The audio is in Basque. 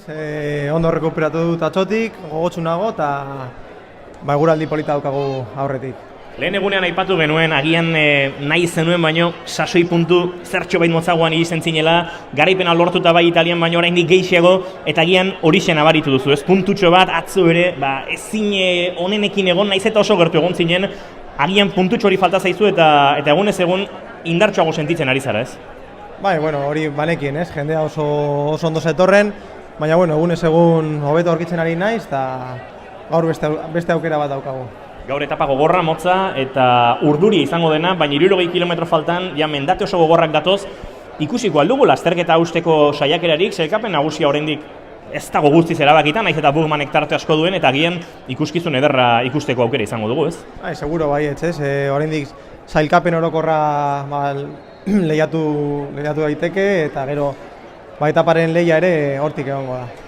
ez? Ondo rekuperatu dut atzotik, gogotsu nago, eta eguraldi polita daukagu aurretik. Lehen egunean aipatu genuen, agian nahi zenuen baino, sasoi puntu zertxo bait motzagoan iristen zinela, garaipena lortuta bai Italian baino oraindik gehiago, eta agian horixe nabaritu duzu, ez? Puntutxo bat, atzo ere, ezin onenekin egon, naiz eta oso gertu egon zinen, agian puntutxo hori falta zaizu eta egunez egun indartxoago sentitzen ari zara, ez? Hori banekien, ez? Jendea oso ondo zetorren, baina egunez egun hobeto aurkitzen ari naiz, eta gaur beste aukera bat daukagu. Gaur etapa gogorra, motza eta urduri izango dena, baina 60 kilometro faltan, ja mendate oso gogorrak datoz, ikusiko aldugu lasterketa usteko saiakerarik, sailkapen nagusia oraindik ez dago guztiz erabakita, naiz eta Burmanek tarte asko duen, eta agian ikuskizun ederra ikusteko aukera izango dugu, ez? Seguro baietz, ez? Oraindik sailkapen orokorra lehiatu daiteke, eta gero etaparen lehia ere hortik egongo da.